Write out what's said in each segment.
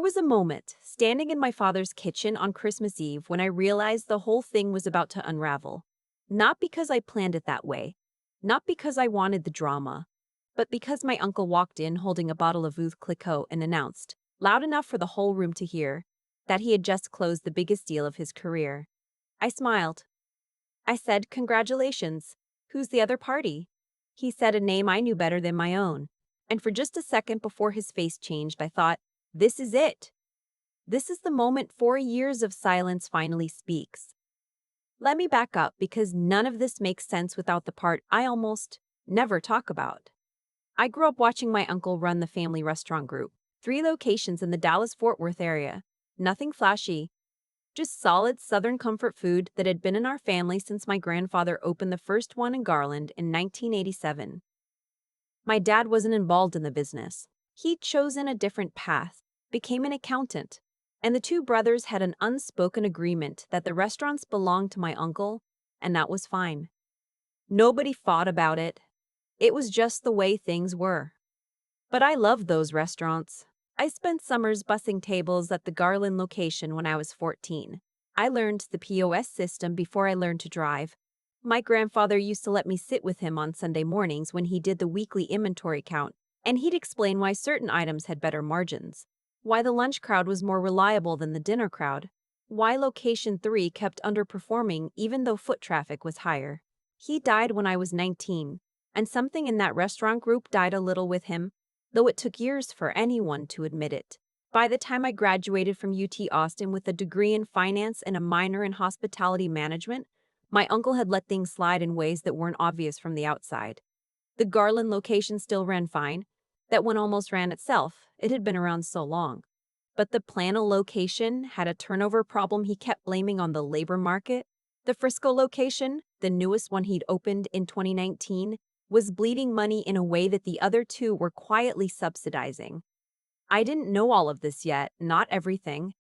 was a moment, standing in my father's kitchen on Christmas Eve, when I realized the whole thing was about to unravel. Not because I planned it that way, not because I wanted the drama, but because my uncle walked in holding a bottle of Veuve Clicquot and announced, loud enough for the whole room to hear, that he had just closed the biggest deal of his career. I smiled. I said, "Congratulations. Who's the other party?" He said a name I knew better than my own. And for just a second before his face changed, I thought, this is it. This is the moment 4 years of silence finally speaks. Let me back up, because none of this makes sense without the part I almost never talk about. I grew up watching my uncle run the family restaurant group, 3 locations in the Dallas-Fort Worth area. Nothing flashy, just solid Southern comfort food that had been in our family since my grandfather opened the first one in Garland in 1987. My dad wasn't involved in the business. He'd chosen a different path, became an accountant, and the two brothers had an unspoken agreement that the restaurants belonged to my uncle, and that was fine. Nobody fought about it. It was just the way things were. But I loved those restaurants. I spent summers bussing tables at the Garland location when I was 14. I learned the POS system before I learned to drive. My grandfather used to let me sit with him on Sunday mornings when he did the weekly inventory count, and he'd explain why certain items had better margins, why the lunch crowd was more reliable than the dinner crowd, why Location 3 kept underperforming even though foot traffic was higher. He died when I was 19, and something in that restaurant group died a little with him, though it took years for anyone to admit it. By the time I graduated from UT Austin with a degree in finance and a minor in hospitality management, my uncle had let things slide in ways that weren't obvious from the outside. The Garland location still ran fine. That one almost ran itself. It had been around so long. But the Plano location had a turnover problem he kept blaming on the labor market. The Frisco location, the newest one he'd opened in 2019, was bleeding money in a way that the other two were quietly subsidizing. I didn't know all of this yet, not everything,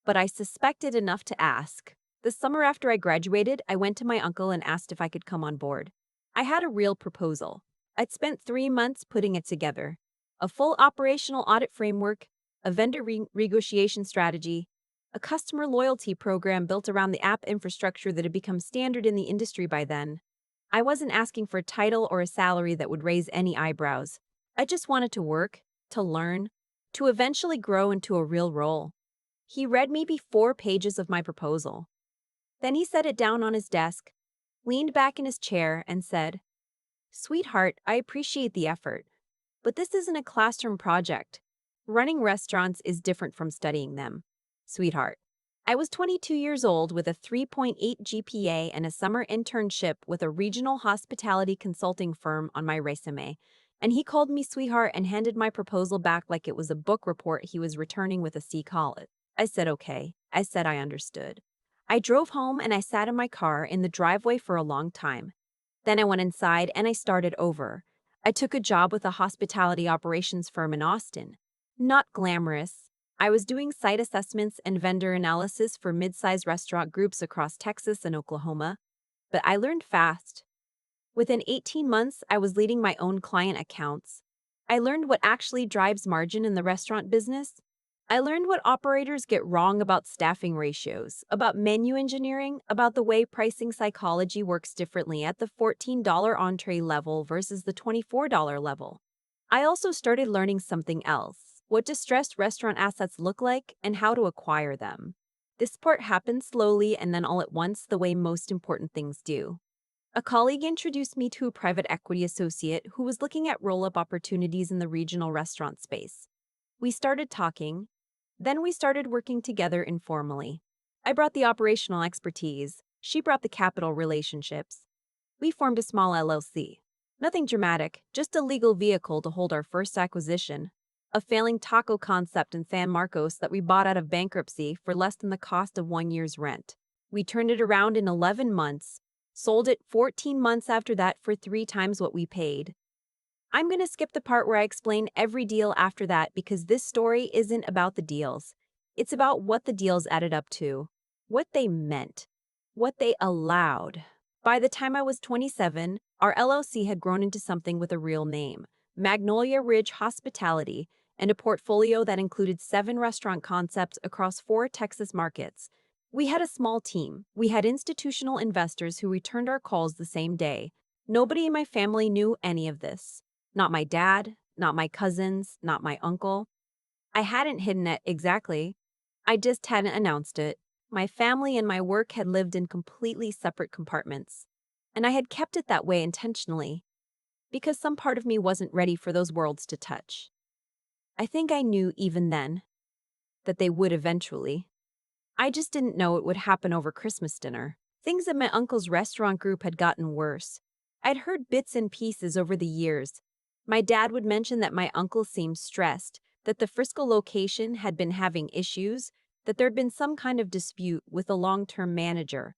but I suspected enough to ask. The summer after I graduated, I went to my uncle and asked if I could come on board. I had a real proposal. I'd spent 3 months putting it together. A full operational audit framework, a vendor renegotiation strategy, a customer loyalty program built around the app infrastructure that had become standard in the industry by then. I wasn't asking for a title or a salary that would raise any eyebrows. I just wanted to work, to learn, to eventually grow into a real role. He read me 4 pages of my proposal. Then he set it down on his desk, leaned back in his chair, and said, "Sweetheart, I appreciate the effort, but this isn't a classroom project. Running restaurants is different from studying them. Sweetheart." I was 22 years old with a 3.8 GPA and a summer internship with a regional hospitality consulting firm on my resume, and he called me sweetheart and handed my proposal back like it was a book report he was returning with a C college. I said okay. I said I understood. I drove home and I sat in my car in the driveway for a long time. Then I went inside and I started over. I took a job with a hospitality operations firm in Austin. Not glamorous. I was doing site assessments and vendor analysis for mid-sized restaurant groups across Texas and Oklahoma. But I learned fast. Within 18 months, I was leading my own client accounts. I learned what actually drives margin in the restaurant business. I learned what operators get wrong about staffing ratios, about menu engineering, about the way pricing psychology works differently at the $14 entree level versus the $24 level. I also started learning something else, what distressed restaurant assets look like and how to acquire them. This part happened slowly and then all at once, the way most important things do. A colleague introduced me to a private equity associate who was looking at roll-up opportunities in the regional restaurant space. We started talking. Then we started working together informally. I brought the operational expertise. She brought the capital relationships. We formed a small LLC. Nothing dramatic, just a legal vehicle to hold our first acquisition. A failing taco concept in San Marcos that we bought out of bankruptcy for less than the cost of 1 year's rent. We turned it around in 11 months, sold it 14 months after that for 3 times what we paid. I'm going to skip the part where I explain every deal after that because this story isn't about the deals. It's about what the deals added up to, what they meant, what they allowed. By the time I was 27, our LLC had grown into something with a real name, Magnolia Ridge Hospitality, and a portfolio that included 7 restaurant concepts across 4 Texas markets. We had a small team. We had institutional investors who returned our calls the same day. Nobody in my family knew any of this. Not my dad, not my cousins, not my uncle. I hadn't hidden it exactly. I just hadn't announced it. My family and my work had lived in completely separate compartments. And I had kept it that way intentionally, because some part of me wasn't ready for those worlds to touch. I think I knew even then that they would eventually. I just didn't know it would happen over Christmas dinner. Things at my uncle's restaurant group had gotten worse. I'd heard bits and pieces over the years. My dad would mention that my uncle seemed stressed, that the Frisco location had been having issues, that there'd been some kind of dispute with a long-term manager.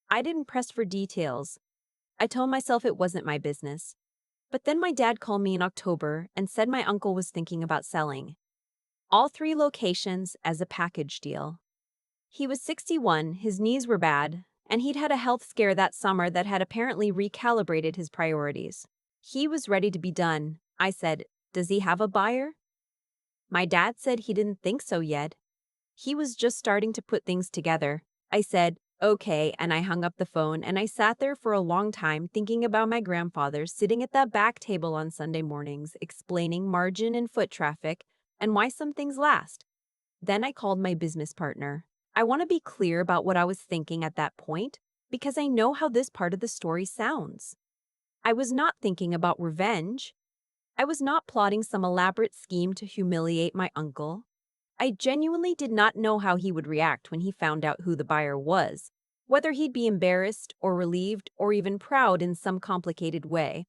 I didn't press for details. I told myself it wasn't my business. But then my dad called me in October and said my uncle was thinking about selling all 3 locations as a package deal. He was 61, his knees were bad, and he'd had a health scare that summer that had apparently recalibrated his priorities. He was ready to be done. I said, "Does he have a buyer?" My dad said he didn't think so yet. He was just starting to put things together. I said, "Okay," and I hung up the phone, and I sat there for a long time thinking about my grandfather sitting at that back table on Sunday mornings, explaining margin and foot traffic and why some things last. Then I called my business partner. I want to be clear about what I was thinking at that point, because I know how this part of the story sounds. I was not thinking about revenge. I was not plotting some elaborate scheme to humiliate my uncle. I genuinely did not know how he would react when he found out who the buyer was, whether he'd be embarrassed or relieved or even proud in some complicated way.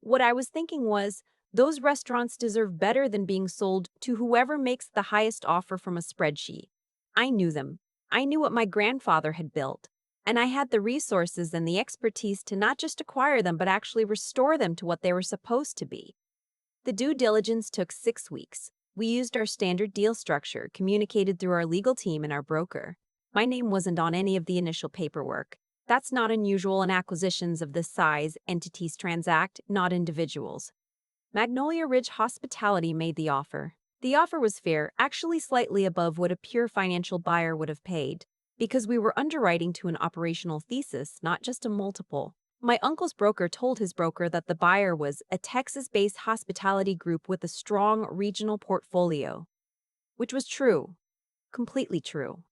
What I was thinking was, those restaurants deserve better than being sold to whoever makes the highest offer from a spreadsheet. I knew them. I knew what my grandfather had built, and I had the resources and the expertise to not just acquire them but actually restore them to what they were supposed to be. The due diligence took 6 weeks. We used our standard deal structure, communicated through our legal team and our broker. My name wasn't on any of the initial paperwork. That's not unusual in acquisitions of this size. Entities transact, not individuals. Magnolia Ridge Hospitality made the offer. The offer was fair, actually slightly above what a pure financial buyer would have paid, because we were underwriting to an operational thesis, not just a multiple. My uncle's broker told his broker that the buyer was a Texas-based hospitality group with a strong regional portfolio, which was true, completely true.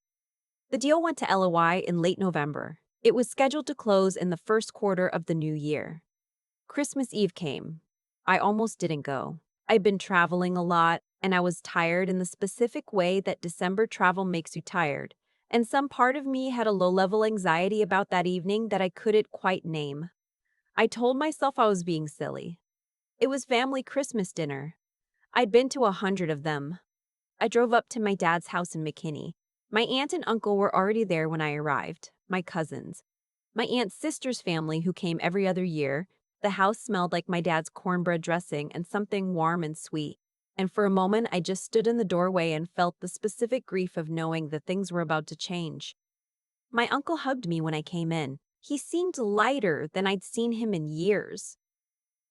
The deal went to LOI in late November. It was scheduled to close in the first quarter of the new year. Christmas Eve came. I almost didn't go. I'd been traveling a lot, and I was tired in the specific way that December travel makes you tired. And some part of me had a low-level anxiety about that evening that I couldn't quite name. I told myself I was being silly. It was family Christmas dinner. I'd been to 100 of them. I drove up to my dad's house in McKinney. My aunt and uncle were already there when I arrived, my cousins. My aunt's sister's family, who came every other year. The house smelled like my dad's cornbread dressing and something warm and sweet. And for a moment, I just stood in the doorway and felt the specific grief of knowing that things were about to change. My uncle hugged me when I came in. He seemed lighter than I'd seen him in years.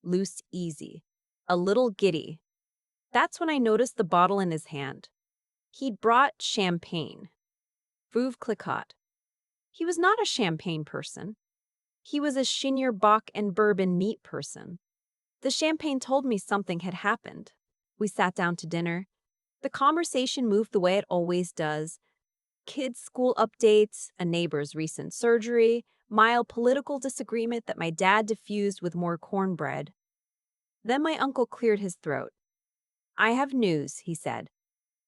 Loose, easy. A little giddy. That's when I noticed the bottle in his hand. He'd brought champagne. Veuve Clicquot. He was not a champagne person. He was a Chenier Bock and bourbon meat person. The champagne told me something had happened. We sat down to dinner. The conversation moved the way it always does. Kids' school updates, a neighbor's recent surgery, mild political disagreement that my dad diffused with more cornbread. Then my uncle cleared his throat. "I have news," he said.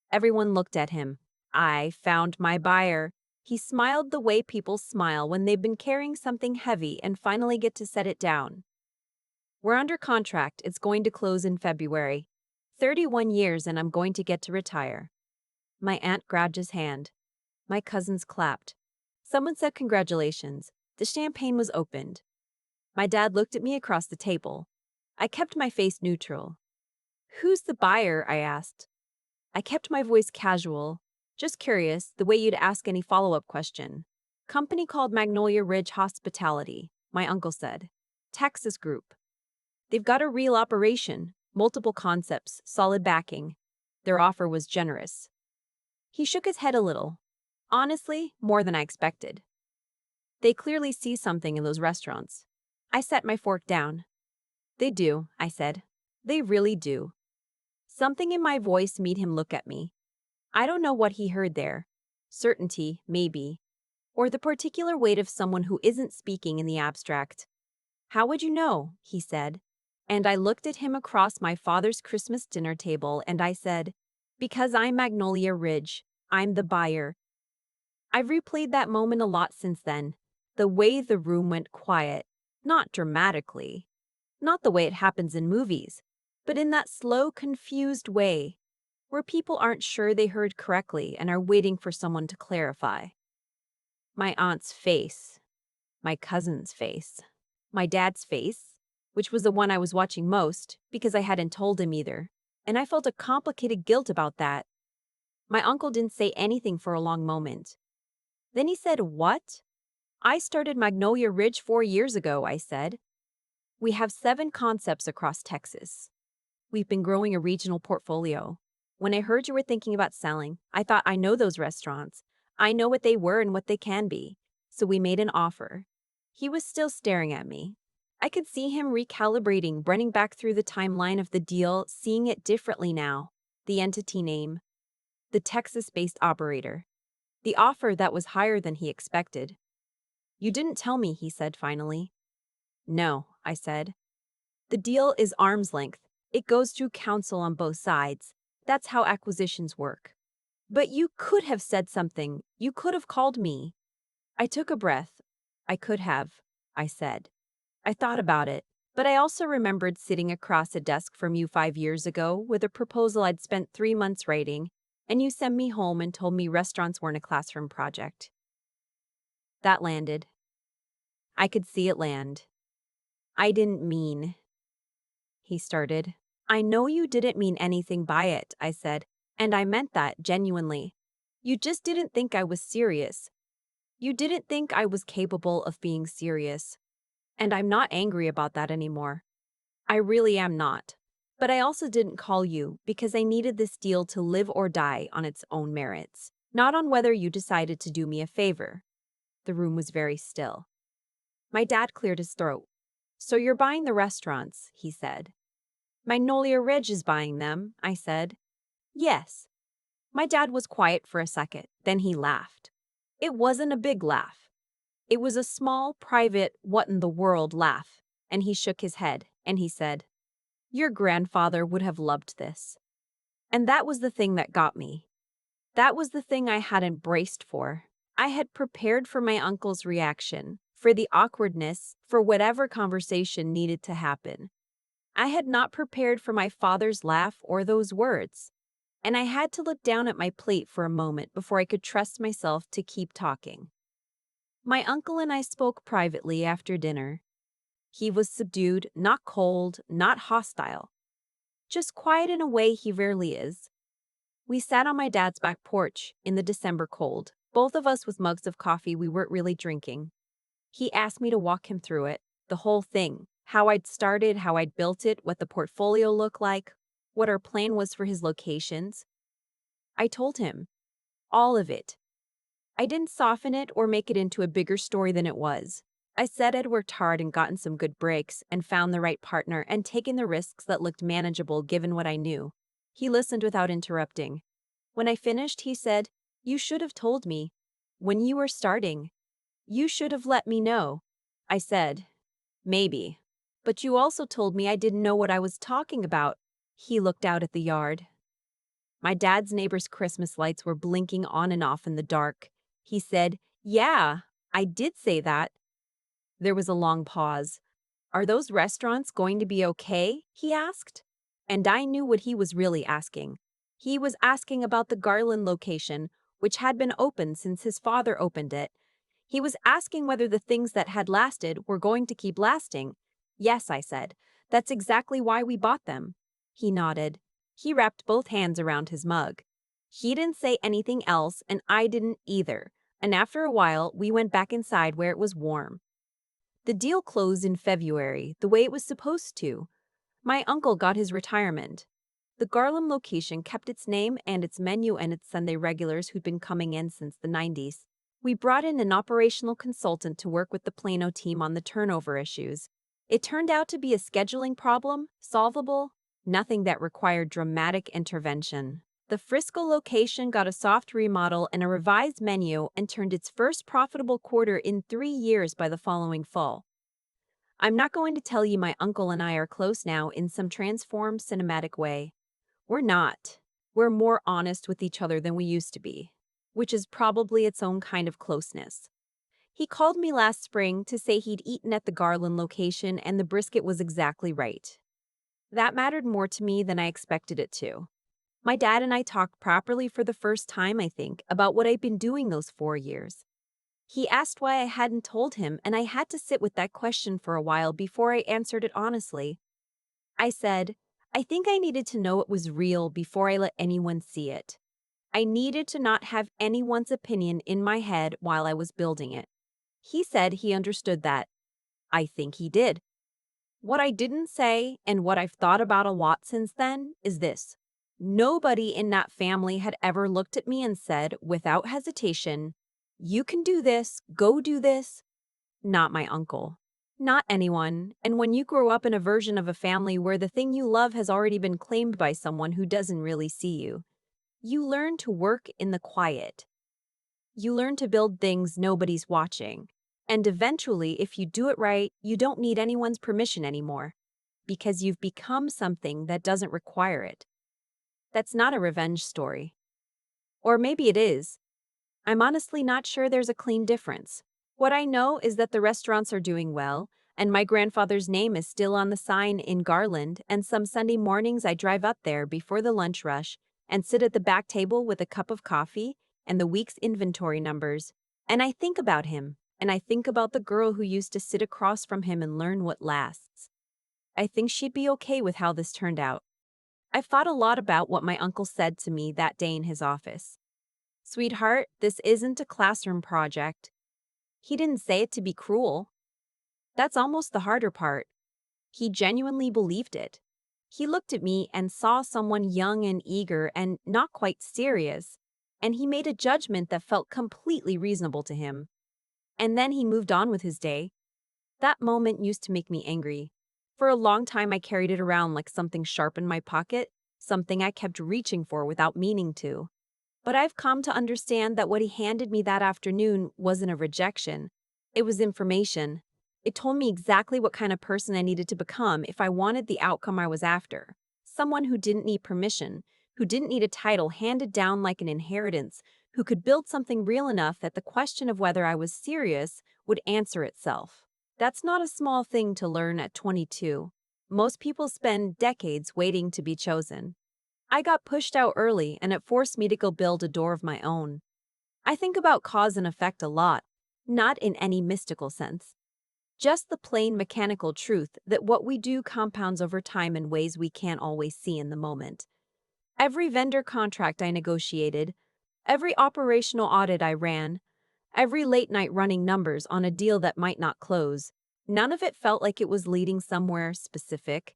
Everyone looked at him. "I found my buyer." He smiled the way people smile when they've been carrying something heavy and finally get to set it down. "We're under contract. It's going to close in February. 31 years and I'm going to get to retire." My aunt grabbed his hand. My cousins clapped. Someone said congratulations. The champagne was opened. My dad looked at me across the table. I kept my face neutral. "Who's the buyer?" I asked. I kept my voice casual, just curious, the way you'd ask any follow-up question. "Company called Magnolia Ridge Hospitality," my uncle said. "Texas group. They've got a real operation, multiple concepts, solid backing. Their offer was generous. He shook his head a little. Honestly, more than I expected. They clearly see something in those restaurants. I set my fork down. They do, I said. They really do. Something in my voice made him look at me. I don't know what he heard there. Certainty, maybe. Or the particular weight of someone who isn't speaking in the abstract. How would you know? He said. And I looked at him across my father's Christmas dinner table and I said, because I'm Magnolia Ridge. I'm the buyer. I've replayed that moment a lot since then. The way the room went quiet. Not dramatically. Not the way it happens in movies. But in that slow, confused way. Where people aren't sure they heard correctly and are waiting for someone to clarify. My aunt's face. My cousin's face. My dad's face, which was the one I was watching most because I hadn't told him either. And I felt a complicated guilt about that. My uncle didn't say anything for a long moment. Then he said, "What?" "I started Magnolia Ridge 4 years ago," I said. "We have 7 concepts across Texas. We've been growing a regional portfolio. When I heard you were thinking about selling, I thought I know those restaurants. I know what they were and what they can be. So we made an offer." He was still staring at me. I could see him recalibrating, running back through the timeline of the deal, seeing it differently now. The entity name. The Texas-based operator. The offer that was higher than he expected. "You didn't tell me," he said finally. "No," I said. "The deal is arm's length. It goes through counsel on both sides. That's how acquisitions work." "But you could have said something. You could have called me." I took a breath. "I could have," I said. I thought about it, but I also remembered sitting across a desk from you 5 years ago with a proposal I'd spent 3 months writing, and you sent me home and told me restaurants weren't a classroom project. That landed. I could see it land. "I didn't mean," he started. "I know you didn't mean anything by it," I said, "and I meant that genuinely. You just didn't think I was serious. You didn't think I was capable of being serious. And I'm not angry about that anymore. I really am not. But I also didn't call you because I needed this deal to live or die on its own merits, not on whether you decided to do me a favor." The room was very still. My dad cleared his throat. "So you're buying the restaurants," he said. "Magnolia Ridge is buying them," I said. "Yes." My dad was quiet for a second, then he laughed. It wasn't a big laugh. It was a small, private, what-in-the-world laugh, and he shook his head, and he said, "Your grandfather would have loved this." And that was the thing that got me. That was the thing I hadn't braced for. I had prepared for my uncle's reaction, for the awkwardness, for whatever conversation needed to happen. I had not prepared for my father's laugh or those words, and I had to look down at my plate for a moment before I could trust myself to keep talking. My uncle and I spoke privately after dinner. He was subdued, not cold, not hostile. Just quiet in a way he rarely is. We sat on my dad's back porch in the December cold, both of us with mugs of coffee we weren't really drinking. He asked me to walk him through it, the whole thing, how I'd started, how I'd built it, what the portfolio looked like, what our plan was for his locations. I told him. All of it. I didn't soften it or make it into a bigger story than it was. I said I'd worked hard and gotten some good breaks and found the right partner and taken the risks that looked manageable given what I knew. He listened without interrupting. When I finished, he said, "You should have told me. When you were starting. You should have let me know." I said, "Maybe. But you also told me I didn't know what I was talking about." He looked out at the yard. My dad's neighbor's Christmas lights were blinking on and off in the dark. He said, "Yeah, I did say that." There was a long pause. "Are those restaurants going to be okay?" he asked. And I knew what he was really asking. He was asking about the Garland location, which had been open since his father opened it. He was asking whether the things that had lasted were going to keep lasting. "Yes," I said. "That's exactly why we bought them." He nodded. He wrapped both hands around his mug. He didn't say anything else, and I didn't either. And after a while, we went back inside where it was warm. The deal closed in February, the way it was supposed to. My uncle got his retirement. The Garland location kept its name and its menu and its Sunday regulars who'd been coming in since the 90s. We brought in an operational consultant to work with the Plano team on the turnover issues. It turned out to be a scheduling problem, solvable, nothing that required dramatic intervention. The Frisco location got a soft remodel and a revised menu and turned its first profitable quarter in 3 years by the following fall. I'm not going to tell you my uncle and I are close now in some transformed cinematic way. We're not. We're more honest with each other than we used to be, which is probably its own kind of closeness. He called me last spring to say he'd eaten at the Garland location and the brisket was exactly right. That mattered more to me than I expected it to. My dad and I talked properly for the first time, I think, about what I'd been doing those 4 years. He asked why I hadn't told him, and I had to sit with that question for a while before I answered it honestly. I said, I think I needed to know it was real before I let anyone see it. I needed to not have anyone's opinion in my head while I was building it. He said he understood that. I think he did. What I didn't say, and what I've thought about a lot since then, is this. Nobody in that family had ever looked at me and said, without hesitation, you can do this, go do this. Not my uncle. Not anyone. And when you grow up in a version of a family where the thing you love has already been claimed by someone who doesn't really see you, you learn to work in the quiet. You learn to build things nobody's watching. And eventually, if you do it right, you don't need anyone's permission anymore, because you've become something that doesn't require it. That's not a revenge story. Or maybe it is. I'm honestly not sure there's a clean difference. What I know is that the restaurants are doing well, and my grandfather's name is still on the sign in Garland, and some Sunday mornings I drive up there before the lunch rush and sit at the back table with a cup of coffee and the week's inventory numbers, and I think about him, and I think about the girl who used to sit across from him and learn what lasts. I think she'd be okay with how this turned out. I've thought a lot about what my uncle said to me that day in his office. Sweetheart, this isn't a classroom project. He didn't say it to be cruel. That's almost the harder part. He genuinely believed it. He looked at me and saw someone young and eager and not quite serious, and he made a judgment that felt completely reasonable to him. And then he moved on with his day. That moment used to make me angry. For a long time, I carried it around like something sharp in my pocket, something I kept reaching for without meaning to. But I've come to understand that what he handed me that afternoon wasn't a rejection. It was information. It told me exactly what kind of person I needed to become if I wanted the outcome I was after. Someone who didn't need permission, who didn't need a title handed down like an inheritance, who could build something real enough that the question of whether I was serious would answer itself. That's not a small thing to learn at 22. Most people spend decades waiting to be chosen. I got pushed out early, and it forced me to go build a door of my own. I think about cause and effect a lot, not in any mystical sense. Just the plain mechanical truth that what we do compounds over time in ways we can't always see in the moment. Every vendor contract I negotiated, every operational audit I ran, every late night running numbers on a deal that might not close, none of it felt like it was leading somewhere specific.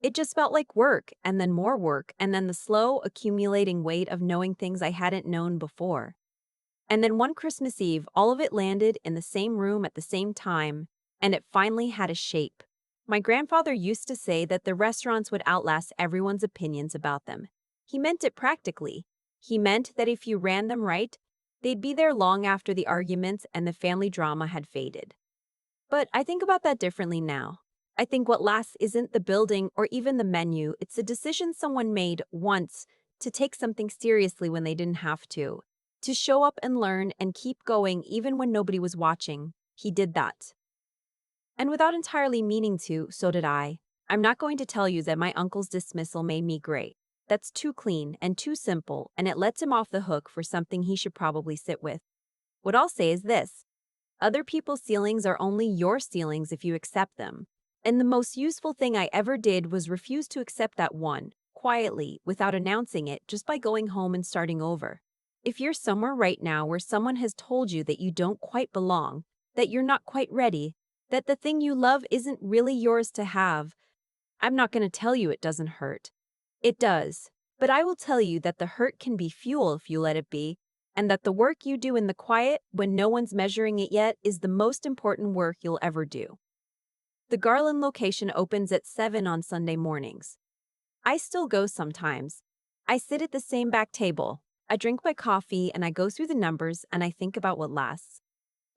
It just felt like work, and then more work, and then the slow, accumulating weight of knowing things I hadn't known before. And then one Christmas Eve, all of it landed in the same room at the same time, and it finally had a shape. My grandfather used to say that the restaurants would outlast everyone's opinions about them. He meant it practically. He meant that if you ran them right, they'd be there long after the arguments and the family drama had faded. But I think about that differently now. I think what lasts isn't the building or even the menu, it's a decision someone made once to take something seriously when they didn't have to show up and learn and keep going even when nobody was watching. He did that. And without entirely meaning to, so did I. I'm not going to tell you that my uncle's dismissal made me great. That's too clean and too simple, and it lets him off the hook for something he should probably sit with. What I'll say is this. Other people's ceilings are only your ceilings if you accept them. And the most useful thing I ever did was refuse to accept that one, quietly, without announcing it, just by going home and starting over. If you're somewhere right now where someone has told you that you don't quite belong, that you're not quite ready, that the thing you love isn't really yours to have, I'm not going to tell you it doesn't hurt. It does. But I will tell you that the hurt can be fuel if you let it be, and that the work you do in the quiet, when no one's measuring it yet, is the most important work you'll ever do. The Garland location opens at 7 on Sunday mornings. I still go sometimes. I sit at the same back table. I drink my coffee and I go through the numbers and I think about what lasts.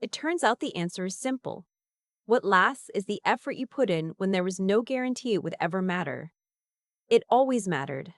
It turns out the answer is simple. What lasts is the effort you put in when there was no guarantee it would ever matter. It always mattered.